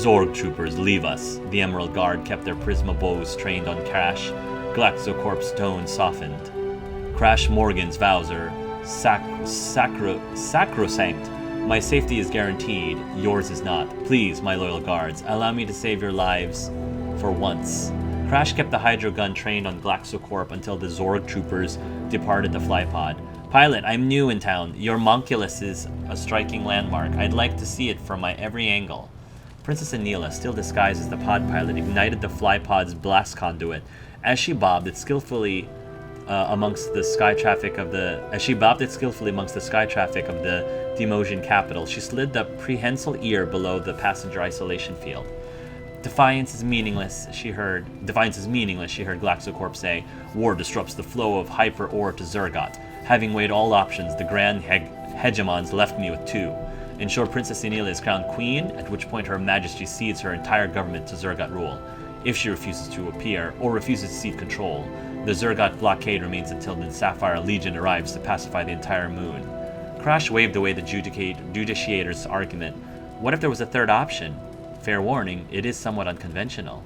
Zorg troopers, leave us. The Emerald Guard kept their Prisma bows trained on Crash. Glaxocorp's tone softened. Crash Morgan's vows are sacrosanct. My safety is guaranteed, yours is not. Please, my loyal guards, allow me to save your lives for once. Crash kept the Hydro gun trained on Glaxocorp until the Zorg troopers departed the flypod. Pilot, I'm new in town. Your monculus is a striking landmark. I'd like to see it from my every angle. Princess Anila, still disguised as the pod pilot, ignited the flypod's blast conduit. As she bobbed it skillfully amongst the sky traffic of the Demosian capital, she slid the prehensile ear below the passenger isolation field. Defiance is meaningless, she heard Glaxocorp say. War disrupts the flow of hyper-ore to Zergot. Having weighed all options, the Grand Hegemons left me with two. Ensure Princess Anila is crowned queen, at which point Her Majesty cedes her entire government to Zergot rule. If she refuses to appear, or refuses to cede control, the Zergot blockade remains until the Sapphire Legion arrives to pacify the entire moon. Crash waved away the Judiciator's argument. What if there was a third option? Fair warning, it is somewhat unconventional.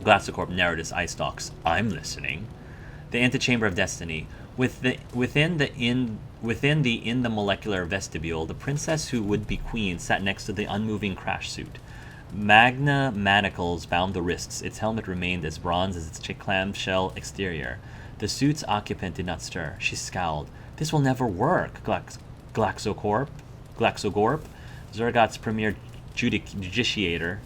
Glaxocorp narrowed his eye stalks. I'm listening. The Antechamber of Destiny. Within the molecular vestibule, the princess who would be queen sat next to the unmoving Crash suit. Magna manacles bound the wrists. Its helmet remained as bronze as its clamshell exterior. The suit's occupant did not stir. She scowled. This will never work, Glaxogorp. Zergot's premier Judiciator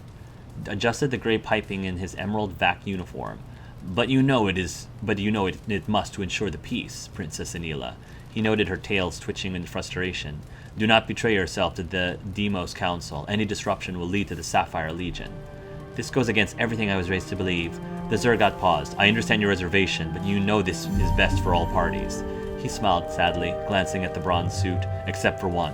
adjusted the gray piping in his emerald vac uniform. But you know it must to ensure the peace, Princess Anila. He noted her tails twitching in frustration. Do not betray yourself to the Demos Council. Any disruption will lead to the Sapphire Legion. This goes against everything I was raised to believe. The Zergot paused. I understand your reservation, but you know this is best for all parties. He smiled sadly, glancing at the bronze suit, except for one.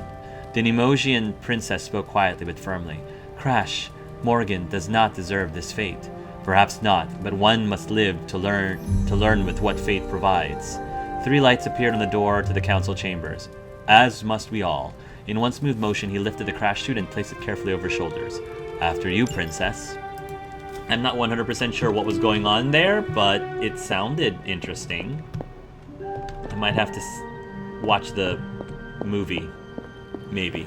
The Nemosian princess spoke quietly but firmly. Crash, Morgan does not deserve this fate. Perhaps not, but one must live to learn with what fate provides. 3 lights appeared on the door to the council chambers. As must we all. In one smooth motion, he lifted the Crash suit and placed it carefully over his shoulders. After you, princess. I'm not 100% sure what was going on there, but it sounded interesting. I might have to watch the movie. Maybe.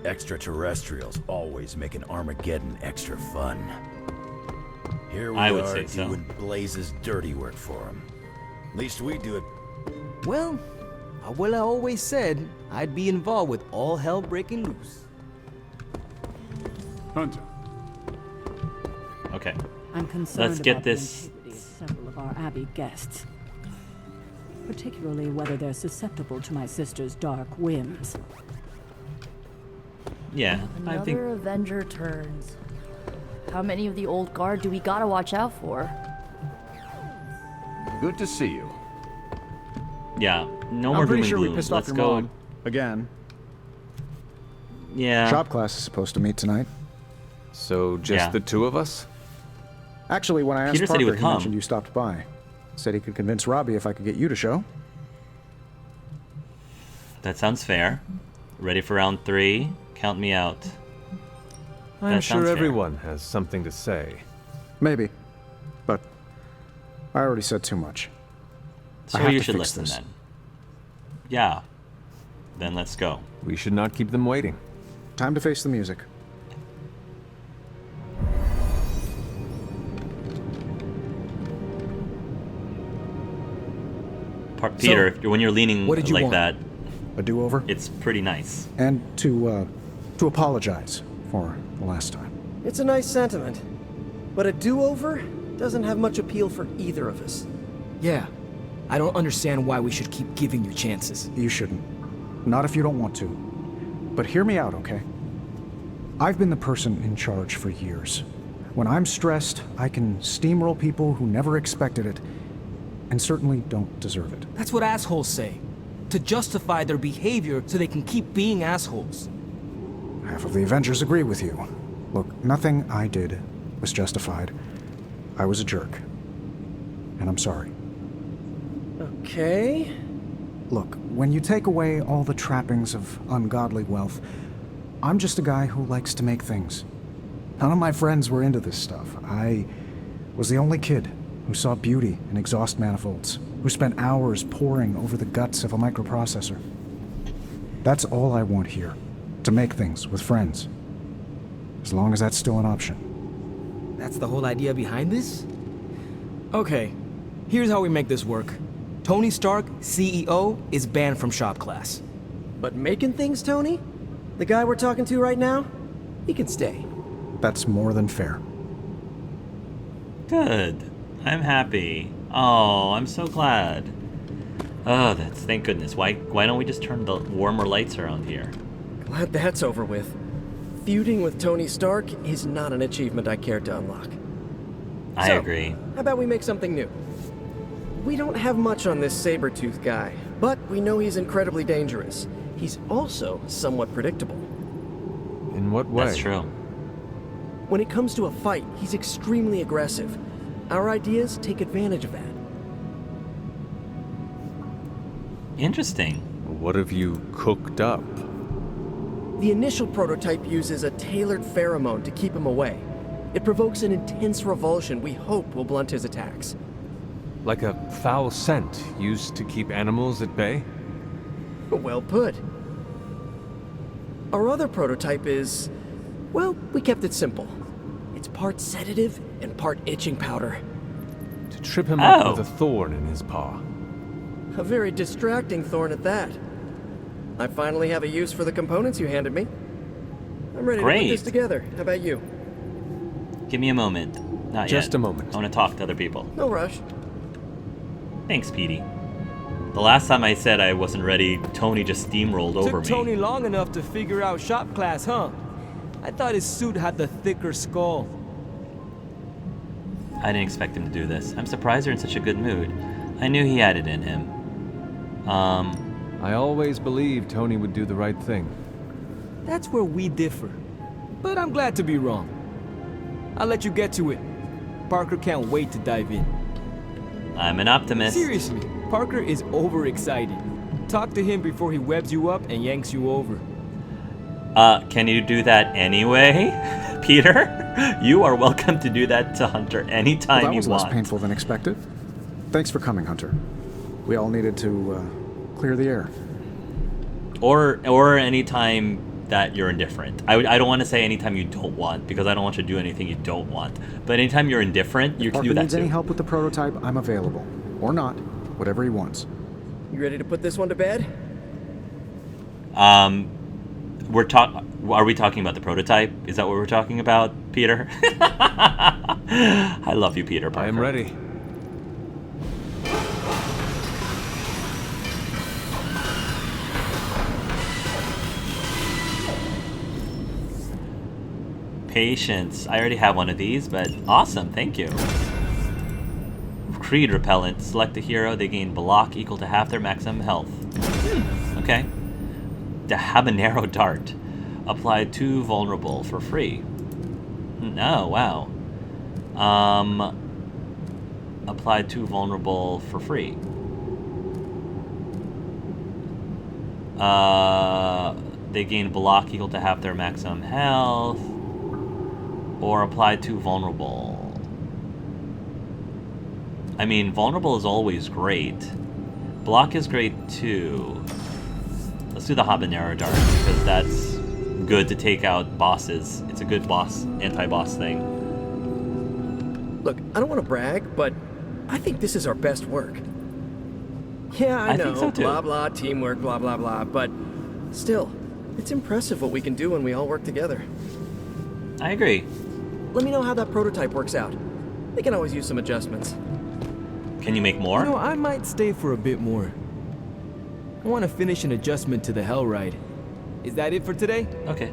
Extraterrestrials always make an Armageddon extra fun. Here we I would are say so. doing Blaze's dirty work for him. At least we do it. Well, I always said I'd be involved with all hell breaking loose. Hunter. Okay. I'm concerned Let's get about this. the integrity of several of our Abbey guests, particularly whether they're susceptible to my sister's dark whims. Yeah, I think Another Avenger turns. How many of the old guard do we gotta watch out for? Good to see you. yeah. No more I'm doom pretty and sure we gloom. pissed Let's off your go. mom. Again. Yeah. Shop class is supposed to meet tonight. So just Yeah. the two of us? Actually, when I asked Peter said Parker, he would come. mentioned you stopped by. Said he could convince Robbie if I could get you to show. That sounds fair. Ready for round 3? Count me out. I'm That sure sounds fair. everyone has something to say. Maybe. But I already said too much. So I have you to should fix listen this. then. Yeah. Then let's go. We should not keep them waiting. Time to face the music. Peter, when you're leaning what did you like want? that, A do-over? it's pretty nice. And to apologize for the last time. It's a nice sentiment. But a do-over doesn't have much appeal for either of us. Yeah, I don't understand why we should keep giving you chances. You shouldn't. Not if you don't want to. But hear me out, okay? I've been the person in charge for years. When I'm stressed, I can steamroll people who never expected it, and certainly don't deserve it. That's what assholes say. To justify their behavior so they can keep being assholes. Half of the Avengers agree with you. Look, nothing I did was justified. I was a jerk. And I'm sorry. Okay. Look, when you take away all the trappings of ungodly wealth, I'm just a guy who likes to make things. None of my friends were into this stuff. I was the only kid who saw beauty in exhaust manifolds, who spent hours poring over the guts of a microprocessor. That's all I want here, to make things with friends. As long as that's still an option. That's the whole idea behind this? Okay, here's how we make this work. Tony Stark, CEO, is banned from shop class. But making things, Tony? The guy we're talking to right now? He can stay. That's more than fair. Good. I'm happy. Oh, I'm so glad. Oh, thank goodness. Why don't we just turn the warmer lights around here? Glad that's over with. Feuding with Tony Stark is not an achievement I care to unlock. I agree. How about we make something new? We don't have much on this saber-tooth guy, but we know he's incredibly dangerous. He's also somewhat predictable. In what way? That's true. When it comes to a fight, he's extremely aggressive. Our ideas take advantage of that. Interesting. What have you cooked up? The initial prototype uses a tailored pheromone to keep him away. It provokes an intense revulsion we hope will blunt his attacks. Like a foul scent used to keep animals at bay? Well put. Our other prototype is... well, we kept it simple. It's part sedative and part itching powder. To trip him up Oh. with a thorn in his paw. A very distracting thorn at that. I finally have a use for the components you handed me. I'm ready to Great. put this together. How about you? Give me a moment. Not Just yet. a moment. I want to talk to other people. No rush. Thanks, Petey. The last time I said I wasn't ready, Tony just steamrolled over Took me. Tony long enough to figure out shop class, huh? I thought his suit had the thicker skull. I didn't expect him to do this. I'm surprised you're in such a good mood. I knew he had it in him. I always believed Tony would do the right thing. That's where we differ. But I'm glad to be wrong. I'll let you get to it. Parker can't wait to dive in. I'm an optimist. Seriously, Parker is overexcited. Talk to him before he webs you up and yanks you over. Can you do that anyway, Peter? You are welcome to do that to Hunter anytime Well, that you was want. less painful than expected. Thanks for coming, Hunter. We all needed to clear the air. Or anytime that you're indifferent. I don't want to say anytime you don't want, because I don't want you to do anything you don't want. But anytime you're indifferent, you can Parker do that needs any too. help with the prototype, I'm available. Or not. Whatever he wants. You ready to put this one to bed? Are we talking about the prototype? Is that what we're talking about, Peter? I love you, Peter Parker. I am ready. Patience. I already have one of these, but awesome, thank you. Creed repellent. Select the hero. They gain block equal to half their maximum health. Okay. The habanero dart. Applied to vulnerable for free. Oh, wow. Applied to vulnerable for free. They gain block equal to half their maximum health. Or applied to vulnerable. I mean, vulnerable is always great. Block is great too. Let's do the habanero dart because that's good to take out bosses. It's a good boss, anti-boss thing. Look, I don't want to brag, but I think this is our best work. Yeah, I know, think so, too. blah blah, teamwork, blah blah blah, but still, it's impressive what we can do when we all work together. I agree. Let me know how that prototype works out. They can always use some adjustments. Can you make more? You know, I might stay for a bit more. I want to finish an adjustment to the Hell Ride. Is that it for today? Okay.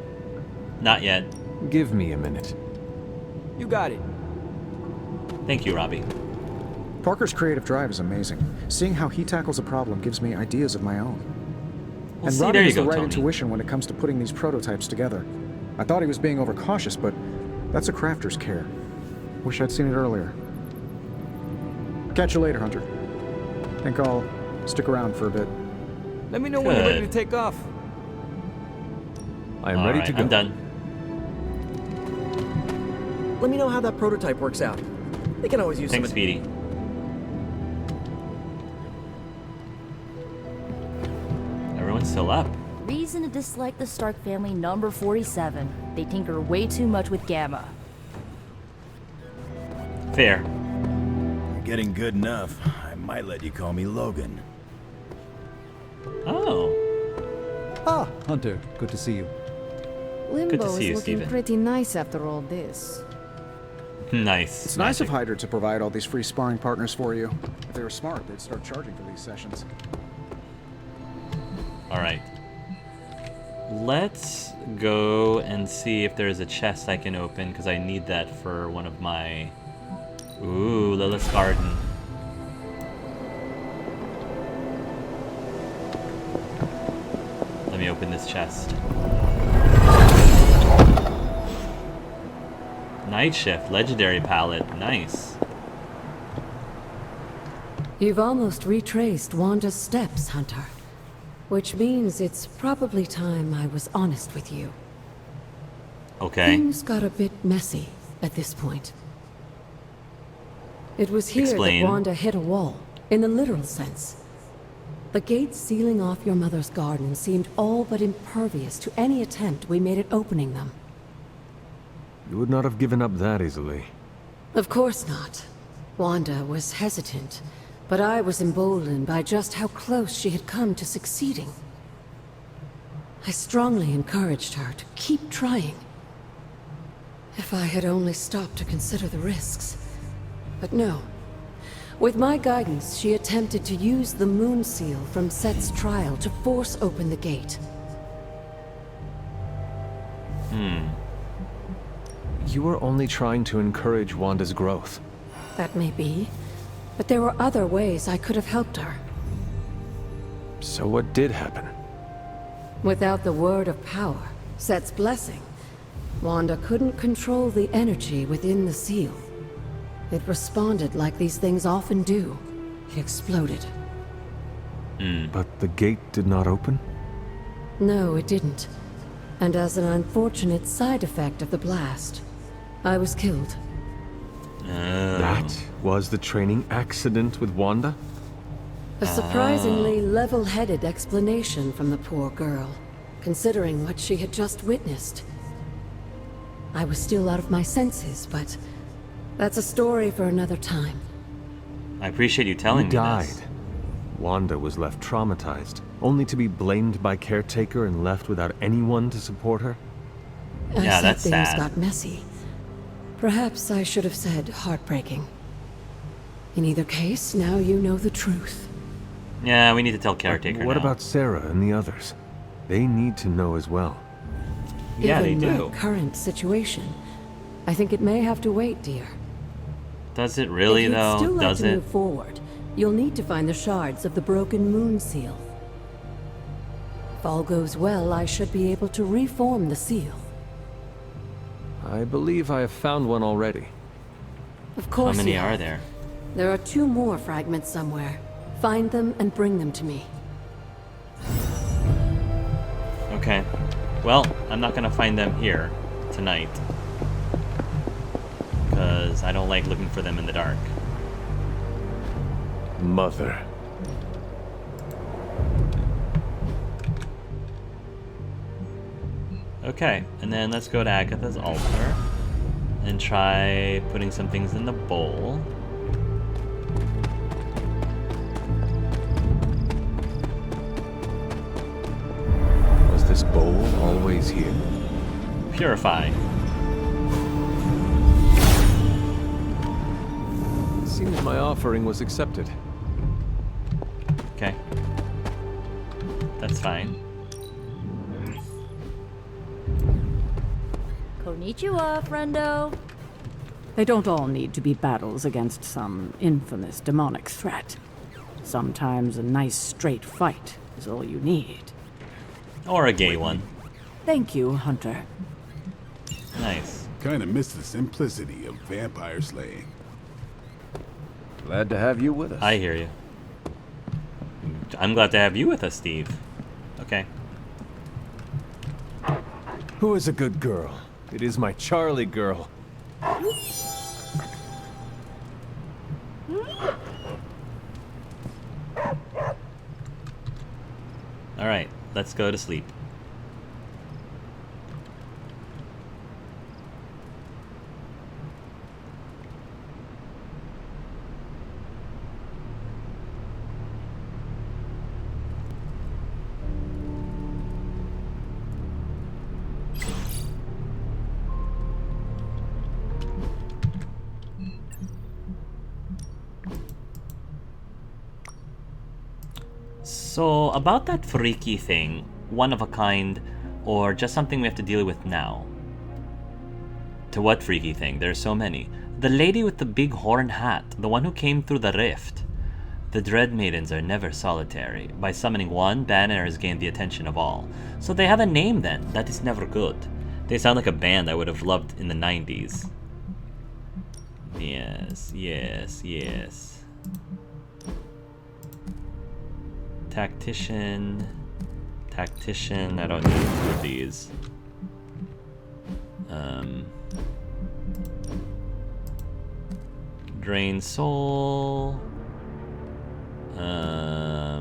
Not yet. Give me a minute. You got it. Thank you, Robbie. Parker's creative drive is amazing. Seeing how he tackles a problem gives me ideas of my own. Well, And see, Robbie there you has the go, right Tony. intuition when it comes to putting these prototypes together. I thought he was being overcautious, but that's a crafter's care. Wish I'd seen it earlier. Catch you later, Hunter. Think I'll stick around for a bit. Let me know when you're ready to Good. take off. I am ready to go. I'm done. Let me know how that prototype works out. They can always use Thanks, some. Speedy. Everyone's still up. Reason to dislike the Stark family number 47. They tinker way too much with Gamma. Fair. You're getting good enough. I might let you call me Logan. Oh. Ah, Hunter, good to see you. Limbo to see you, is looking Steven. pretty nice after all this. Nice. It's nice of Hyder to provide all these free sparring partners for you. If they were smart, they'd start charging for these sessions. Alright. Let's go and see if there's a chest I can open, because I need that for one of my... Ooh, Lilith's Garden. Let me open this chest. Night Shift, Legendary Palette, nice. You've almost retraced Wanda's steps, Hunter. Which means it's probably time I was honest with you. Okay. Things got a bit messy at this point. It was here Explain. that Wanda hit a wall, in the literal sense. The gates sealing off your mother's garden seemed all but impervious to any attempt we made at opening them. You would not have given up that easily. Of course not. Wanda was hesitant, but I was emboldened by just how close she had come to succeeding. I strongly encouraged her to keep trying. If I had only stopped to consider the risks. But no. With my guidance, she attempted to use the moon seal from Set's trial to force open the gate. You were only trying to encourage Wanda's growth. That may be, but there were other ways I could have helped her. So what did happen? Without the word of power, Set's blessing, Wanda couldn't control the energy within the seal. It responded like these things often do. It exploded. But the gate did not open? No, it didn't. And as an unfortunate side effect of the blast, I was killed. That was the training accident with Wanda? A surprisingly level-headed explanation from the poor girl, considering what she had just witnessed. I was still out of my senses, but that's a story for another time. I appreciate you telling You me died. this. Wanda was left traumatized, only to be blamed by Caretaker and left without anyone to support her? I Yeah, said that's things sad. got messy. Perhaps I should have said heartbreaking. In either case, now you know the truth. Yeah, we need to tell Caretaker What now. about Sarah and the others? They need to know as well. Yeah, Given they my do. current situation, I think it may have to wait, dear. Does it really, if you'd though? still like Does to it? move forward, you'll need to find the shards of the broken moon seal. If all goes well, I should be able to reform the seal. I believe I have found one already. Of How course many you are have. there? There are 2 more fragments somewhere. Find them and bring them to me. Okay. Well, I'm not gonna find them here tonight. Because I don't like looking for them in the dark. Mother. Okay, and then let's go to Agatha's altar and try putting some things in the bowl. Was this bowl always here? Purify. It seems my offering was accepted. Okay. That's fine. Konnichiwa, friendo. They don't all need to be battles against some infamous demonic threat. Sometimes a nice straight fight is all you need. Or a gay one. Thank you, Hunter. Nice. Kinda miss the simplicity of vampire slaying. Glad to have you with us. I hear you. I'm glad to have you with us, Steve. Okay. Who is a good girl? It is my Charlie girl. Alright, let's go to sleep. So, about that freaky thing, one of a kind, or just something we have to deal with now? To what freaky thing? There are so many. The lady with the big horn hat, the one who came through the rift. The Dread Maidens are never solitary. By summoning one, Banner has gained the attention of all. So they have a name then. That is never good. They sound like a band I would have loved in the 90s. Yes, yes, yes. Tactician, I don't need two of these. Drain Soul. I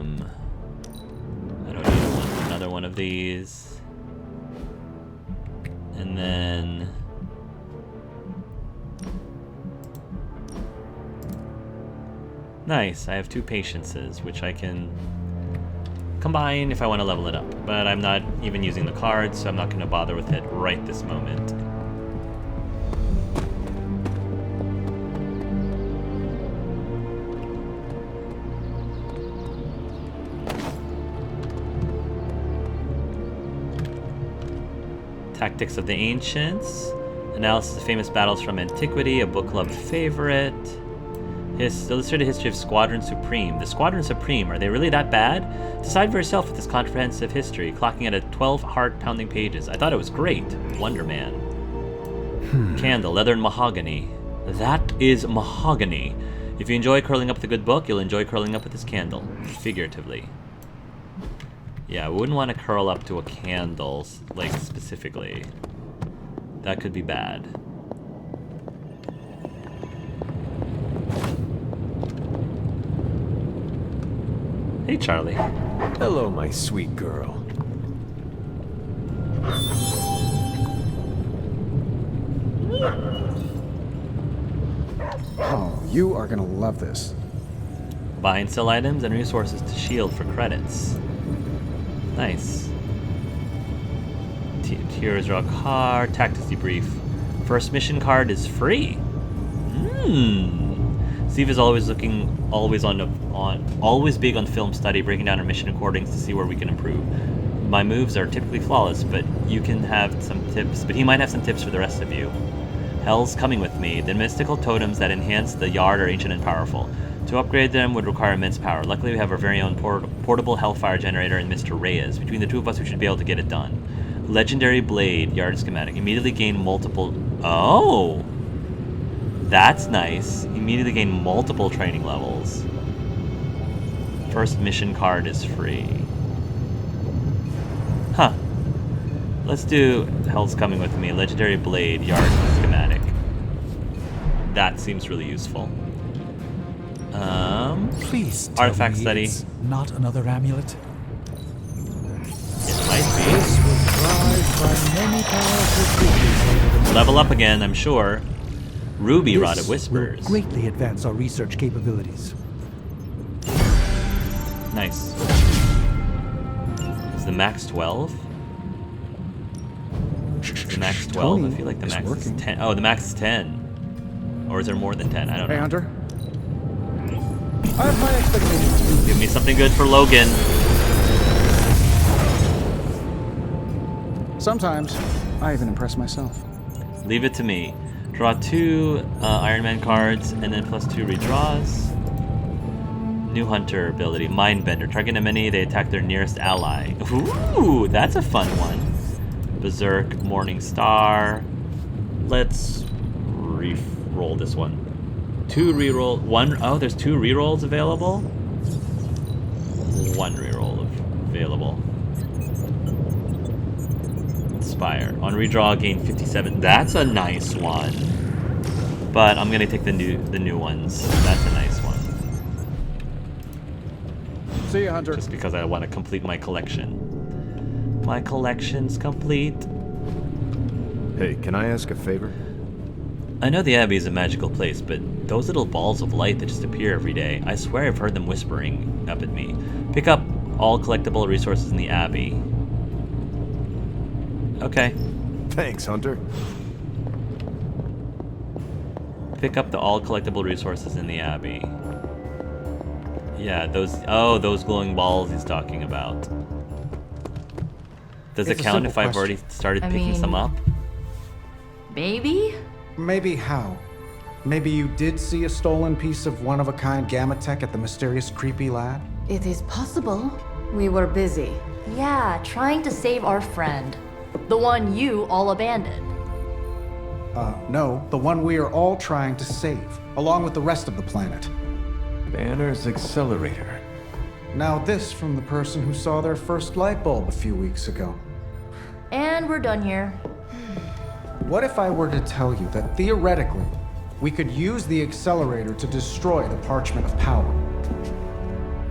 don't need another one of these. And then nice, I have 2 patiences, which I can combine if I want to level it up, but I'm not even using the cards, so I'm not going to bother with it right this moment. Tactics of the Ancients, analysis of famous battles from antiquity, a book club favorite. Illustrated history of Squadron Supreme. The Squadron Supreme, are they really that bad? Decide for yourself with this comprehensive history, clocking at 12 heart-pounding pages. I thought it was great. Wonder Man. Candle, leather and mahogany. That is mahogany. If you enjoy curling up with a good book, you'll enjoy curling up with this candle. Figuratively. Yeah, I wouldn't want to curl up to a candle, like, specifically. That could be bad. Hey, Charlie. Hello, my sweet girl. Oh, you are gonna love this. Buy and sell items and resources to shield for credits. Nice. Heroes draw a card. Tactics debrief. First mission card is free. Steve is always big on film study, breaking down our mission recordings to see where we can improve. My moves are typically flawless, but you can have some tips. But he might have some tips for the rest of you. Hell's coming with me. The mystical totems that enhance the yard are ancient and powerful. To upgrade them would require immense power. Luckily, we have our very own portable hellfire generator in Mr. Reyes. Between the two of us, we should be able to get it done. Legendary blade, yard schematic. Immediately gain multiple. Oh, that's nice. Immediately gain multiple training levels. First mission card is free. Huh. Let's do Hell's Coming With Me. Legendary blade, yard schematic. That seems really useful. Please tell Artifact me study. it's not another amulet. It might This will thrive by many powerful creatures over the Level up again, I'm sure. Ruby Rod of This Whispers. will greatly advance our research capabilities. Nice. Is the max 12? The max 12? I feel like the max is 10. Oh, the max is 10. Or is there more than 10? I don't know. Hey, Hunter. I have my expectations. Give me something good for Logan. Sometimes, I even impress myself. Leave it to me. Draw 2 Iron Man cards, and then plus 2 redraws. New Hunter ability, Mindbender. Target enemy, they attack their nearest ally. Ooh, that's a fun one. Berserk, Morning Star. Let's re-roll this one. 2 reroll, 1, oh, there's 2 rerolls available? 1 reroll available. Inspire. On redraw, gain 57. That's a nice one. But I'm gonna take the new ones. That's a nice one. See you, Hunter. Just because I want to complete my collection. My collection's complete. Hey, can I ask a favor? I know the Abbey is a magical place, but those little balls of light that just appear every day, I swear I've heard them whispering up at me. Pick up all collectible resources in the Abbey. Okay. Thanks, Hunter. Pick up the all collectible resources in the Abbey. Yeah, those glowing balls he's talking about. Does it It's a count simple if I've question. already started I picking mean- some up? Maybe? Maybe how? Maybe you did see a stolen piece of one-of-a-kind gamma tech at the mysterious creepy lad? It is possible. We were busy. Yeah, trying to save our friend. The one you all abandoned. No, the one we are all trying to save, along with the rest of the planet. Banner's accelerator. Now this from the person who saw their first light bulb a few weeks ago. And we're done here. What if I were to tell you that theoretically, we could use the accelerator to destroy the Parchment of Power?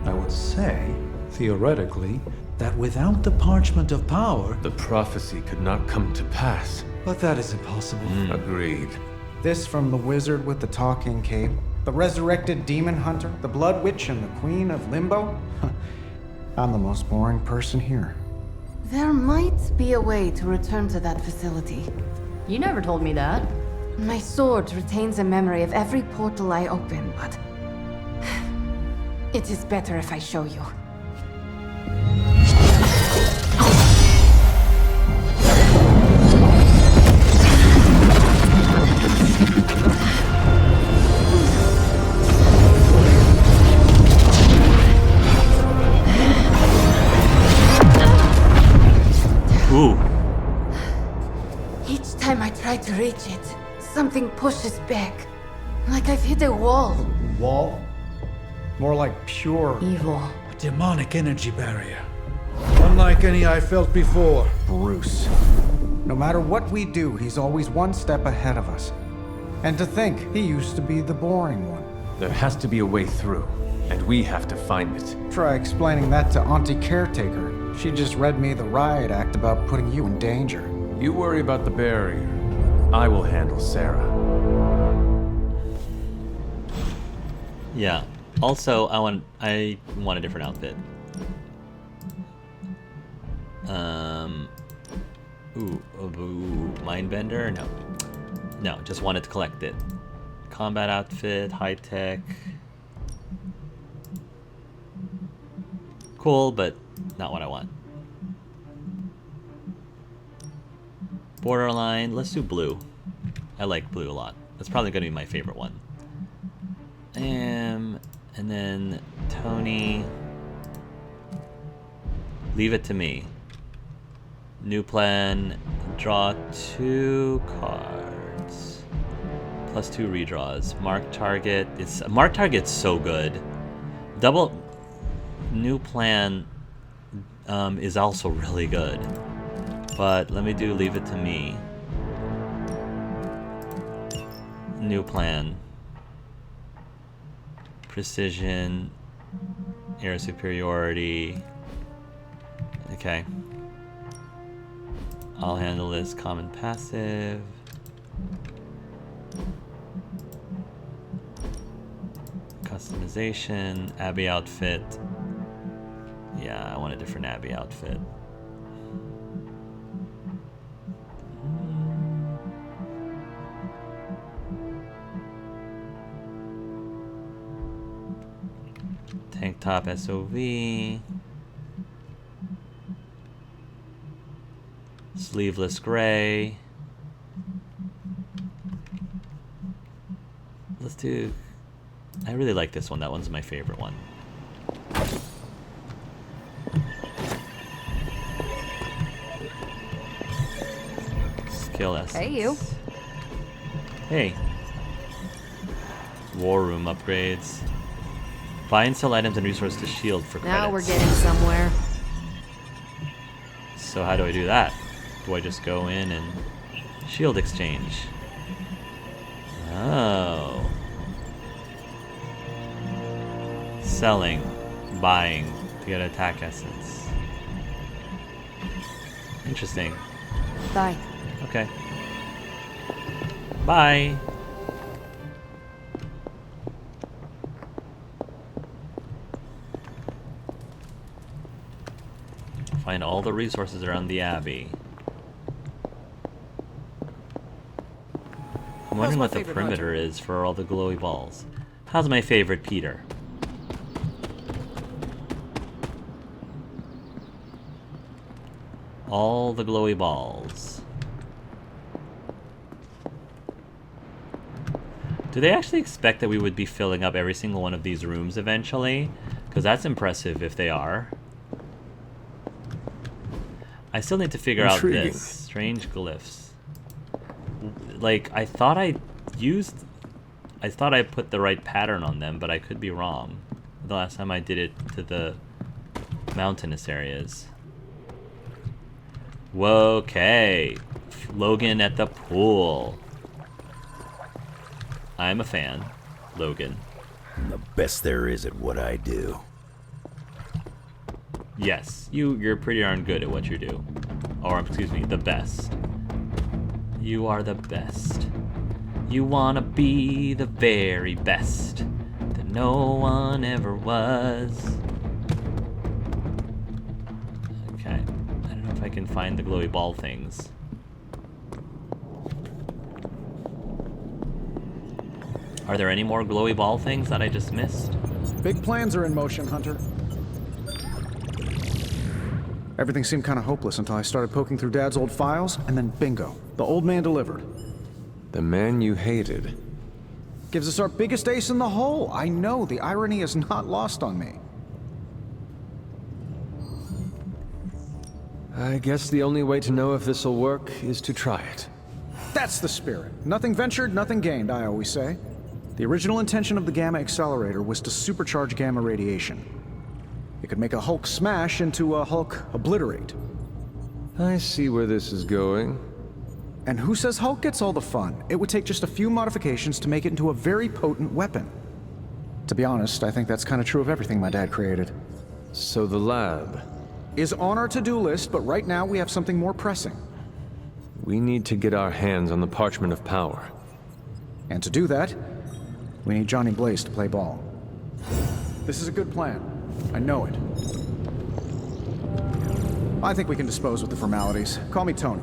I would say, theoretically, that without the Parchment of Power, The prophecy could not come to pass. but that is impossible. Agreed. This from the wizard with the talking cape, the resurrected demon hunter, the blood witch, and the queen of limbo? I'm the most boring person here. There might be a way to return to that facility. You never told me that. My sword retains a memory of every portal I open, but it is better if I show you. Ooh. Each time I try to reach it, something pushes back. Like I've hit a wall. Wall? More like pure Evil. A demonic energy barrier. Unlike any I felt before. Bruce. No matter what we do, he's always one step ahead of us. And to think, he used to be the boring one. There has to be a way through, and we have to find it. Try explaining that to Auntie Caretaker. She just read me the riot act about putting you in danger. You worry about the barrier. I will handle Sarah. Yeah. Also, I want a different outfit. Ooh, Mindbender? No. No, just wanted to collect it. Combat outfit, high tech. Cool, but not what I want. Borderline, let's do blue. I like blue a lot. That's probably going to be my favorite one. And then Tony. Leave it to me. New plan. Draw 2 cards. Plus 2 redraws. Mark target. Mark target's so good. Double. New plan is also really good. But let me do leave it to me. New plan. Precision. Air superiority. Okay. I'll handle this. Common passive. Customization. Abbey outfit. Yeah, I want a different Abbey outfit. Tank top SOV. Sleeveless gray. Let's do... I really like this one. That one's my favorite one. Skill essence. Hey, you. Hey. War room upgrades. Buy and sell items and resources to shield for credits. Now we're getting somewhere. So how do I do that? Do I just go in and shield exchange? Oh. Selling, buying to get attack essence. Interesting. Bye. Okay. Bye. Find all the resources around the Abbey. I'm wondering what the perimeter is for all the glowy balls. How's my favorite Peter? All the glowy balls. Do they actually expect that we would be filling up every single one of these rooms eventually? Because that's impressive if they are. I still need to figure out this. Strange glyphs. Like, I thought I put the right pattern on them, but I could be wrong. The last time I did it to the mountainous areas. Okay. Logan at the pool. I'm a fan. Logan. I'm the best there is at what I do. Yes, you're pretty darn good at what you do. Or, excuse me, the best. You are the best. You wanna be the very best that no one ever was. Okay, I don't know if I can find the glowy ball things. Are there any more glowy ball things that I just missed? Big plans are in motion, Hunter. Everything seemed kind of hopeless until I started poking through Dad's old files, and then bingo, the old man delivered. The man you hated. Gives us our biggest ace in the hole. I know, the irony is not lost on me. I guess the only way to know if this'll work is to try it. That's the spirit. Nothing ventured, nothing gained, I always say. The original intention of the Gamma Accelerator was to supercharge gamma radiation. It could make a Hulk smash into a Hulk obliterate. I see where this is going. And who says Hulk gets all the fun? It would take just a few modifications to make it into a very potent weapon. To be honest, I think that's kind of true of everything my dad created. So the lab is on our to-do list, but right now we have something more pressing. We need to get our hands on the Parchment of Power. And to do that, we need Johnny Blaze to play ball. This is a good plan. I know it. I think we can dispose with the formalities. Call me Tony.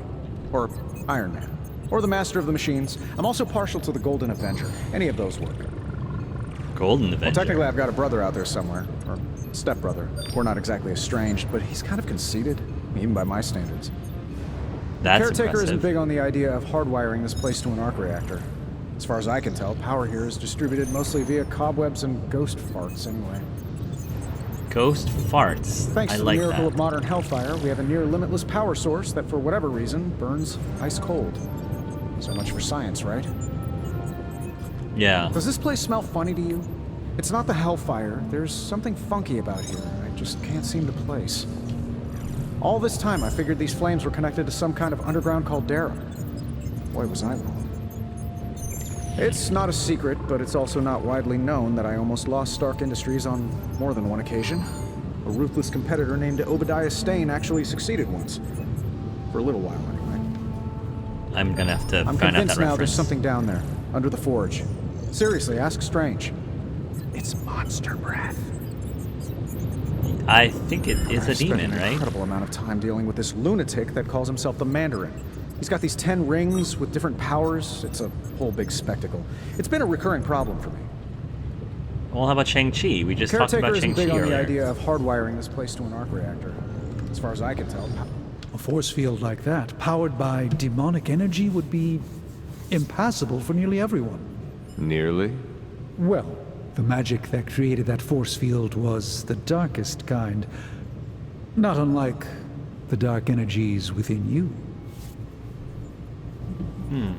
Or Iron Man. Or the Master of the Machines. I'm also partial to the Golden Avenger. Any of those work. Golden Avenger? Well, technically I've got a brother out there somewhere. Or stepbrother. We're not exactly estranged, but he's kind of conceited. Even by my standards. That's Caretaker impressive. isn't big on the idea of hardwiring this place to an arc reactor. As far as I can tell, power here is distributed mostly via cobwebs and ghost farts anyway. Ghost farts. Thanks I to the like miracle that. of modern hellfire, we have a near limitless power source that for whatever reason burns ice cold. So much for science, right? Yeah. Does this place smell funny to you? It's not the hellfire. There's something funky about here. I just can't seem to place. All this time I figured these flames were connected to some kind of underground caldera. Boy, was I wrong. It's not a secret, but it's also not widely known that I almost lost Stark Industries on more than one occasion. A ruthless competitor named Obadiah Stane actually succeeded once. For a little while, anyway. I'm gonna have to I'm find out that convinced now there's reference. something down there, under the forge. Seriously, ask Strange. It's monster breath. I think it is a I've spent demon, an right? incredible amount of time dealing with this lunatic that calls himself the Mandarin. He's got these 10 rings with different powers. It's a whole big spectacle. It's been a recurring problem for me. Well, how about Shang-Chi? We just talked Caretaker about isn't Shang-Chi big on earlier. the idea of hardwiring this place to an arc reactor. As far as I can tell. A force field like that, powered by demonic energy, would be impassable for nearly everyone. Nearly? Well, the magic that created that force field was the darkest kind. Not unlike the dark energies within you. Hmm.